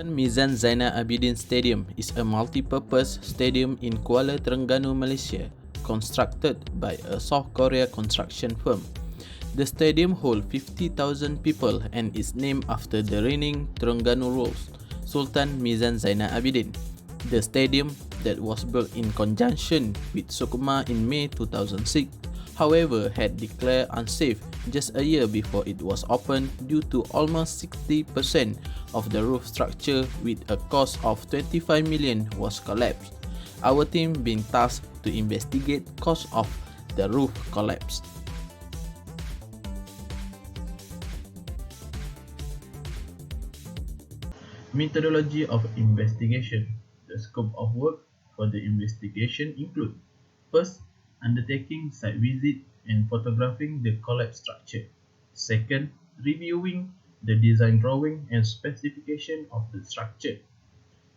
Mizan Zainal Abidin Stadium is a multi-purpose stadium in Kuala Terengganu, Malaysia, constructed by a South Korea construction firm. The stadium holds 50,000 people and is named after the reigning Terengganu ruler, Sultan Mizan Zainal Abidin. The stadium, that was built in conjunction with Sukma in May 2006, however, had declared unsafe just a year before it was opened due to almost 60% of the roof structure with a cost of 25 million was collapsed. Our team being tasked to investigate cause of the roof collapse. Methodology of investigation. The scope of work for the investigation include: first, undertaking site visit and photographing the collapsed structure. Second, reviewing the design drawing and specification of the structure.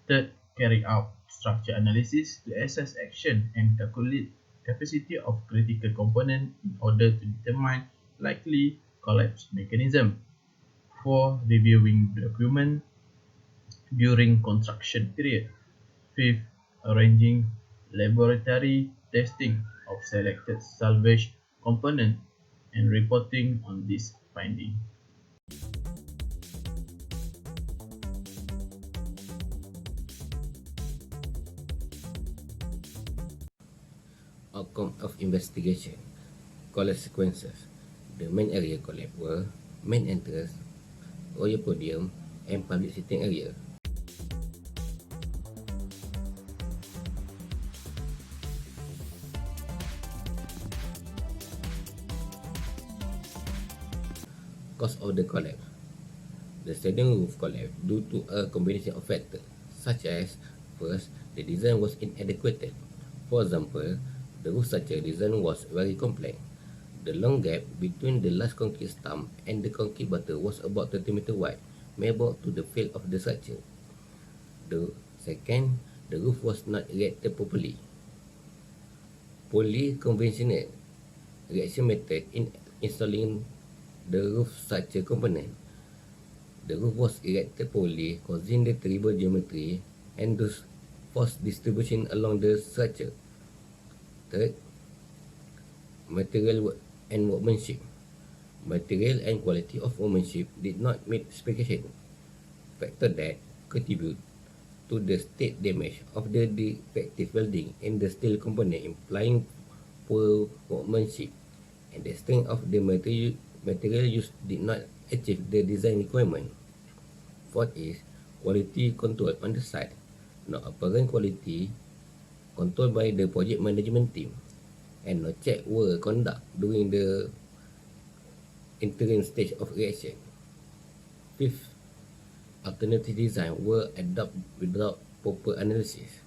Third, carry out structure analysis to assess action and calculate capacity of critical component in order to determine likely collapse mechanism. 4. Reviewing document during construction period. 5th, arranging laboratory testing of selected salvage component and reporting on this finding. Outcome of investigation. Collapse sequences. The main area collapse were main entrance, royal podium, and public sitting area. Cause of the collapse. The stadium roof collapsed due to a combination of factors, such as: first, the design was inadequate. For example, the roof structure design was very complex. The long gap between the large concrete stump and the concrete butter was about 30 meters wide, may brought to the fail of the structure. The second, the roof was not erected properly. Poorly conventional erection method in installing the roof structure component. The roof was erected poorly, causing the terrible geometry and thus force distribution along the structure. Third, material and workmanship. Material and quality of workmanship did not meet specification, factor that contribute to the state damage of the defective welding and the steel component, implying poor workmanship, and the strength of the material used did not achieve the design requirement. Fourth is quality control on the site. No apparent quality control by the project management team, and no check were conducted during the interim stage of erection. Fifth, alternative design were adopted without proper analysis.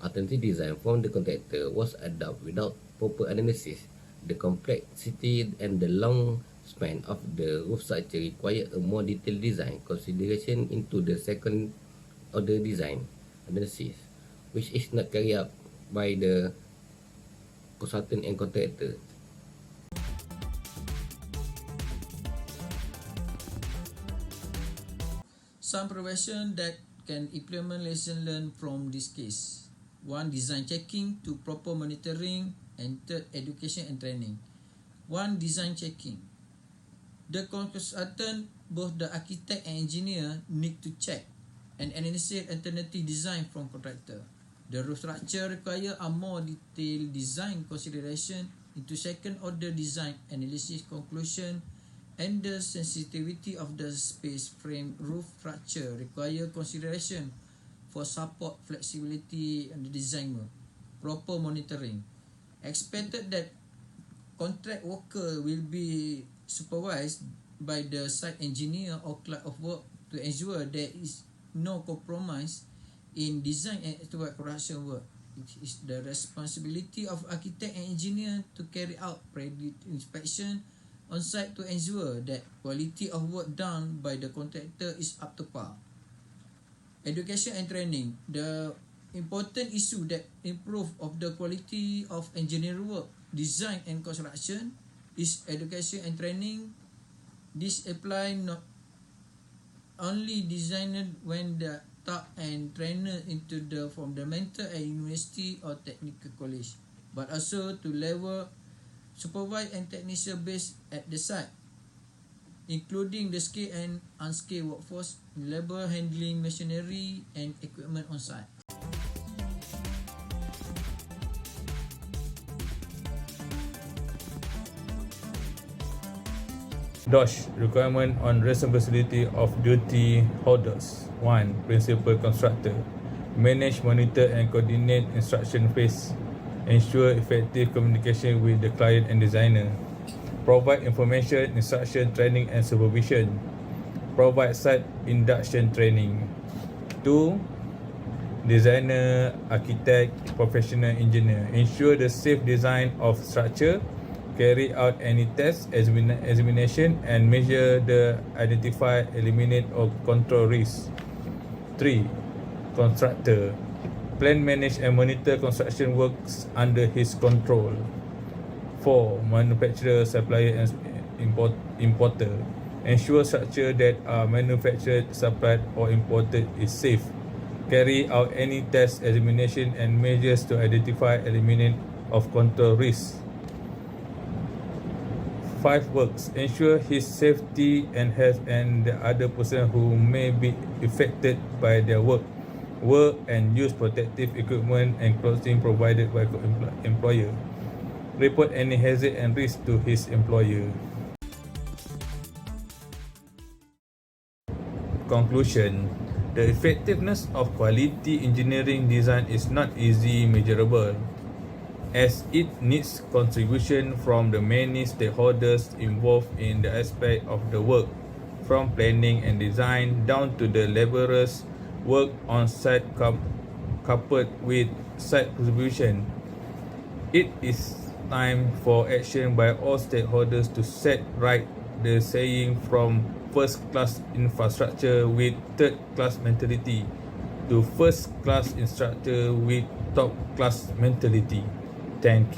Alternative design from the contractor was adopted without proper analysis. The complexity and the long span of the roof structure require a more detailed design consideration into the second order design analysis, which is not carried out by the consultant and contractor. Some professions that can implement lesson learned from this case. 1. Design checking to proper monitoring, and 3rd, education and training. 1. Design checking. The consultant, both the architect and engineer, need to check and analyze alternative design from contractor. The roof structure require a more detailed design consideration into second order design analysis conclusion, and the sensitivity of the space frame roof structure require consideration for support flexibility and the design work. Proper monitoring. Expected that contract worker will be supervised by the site engineer or clerk of work to ensure there is no compromise in design and actual construction work. It is the responsibility of architect and engineer to carry out pre-bid inspection on site to ensure that quality of work done by the contractor is up to par. Education and training. The important issue that improve of the quality of engineering work, design and construction is education and training. This apply not only designed when they are taught and trained into the fundamental at university or technical college, but also to level supervised and technician based at the site, including the skilled and unskilled workforce in labor handling machinery and equipment on site. Requirement on responsibility of duty holders. 1. Principal constructor. Manage, monitor and coordinate instruction phase. Ensure effective communication with the client and designer. Provide information, instruction, training and supervision. Provide site induction training. 2. Designer, architect, professional engineer. Ensure the safe design of structure. Carry out any tests, examination and measure the identify, eliminate or control risks. 3. Constructor. Plan, manage and monitor construction works under his control. 4. Manufacturer, supplier and importer. Ensure structure that are manufactured, supplied or imported is safe. Carry out any test, examination and measures to identify, eliminate or control risks. 5 works. Ensure his safety and health and the other person who may be affected by their work. Work and use protective equipment and clothing provided by employer. Report any hazard and risk to his employer. Conclusion. The effectiveness of quality engineering design is not easily measurable, as it needs contribution from the many stakeholders involved in the aspect of the work, from planning and design down to the labourers' work on site coupled with site contribution. It is time for action by all stakeholders to set right the saying from first-class infrastructure with third-class mentality to first-class infrastructure with top-class mentality. Thank you.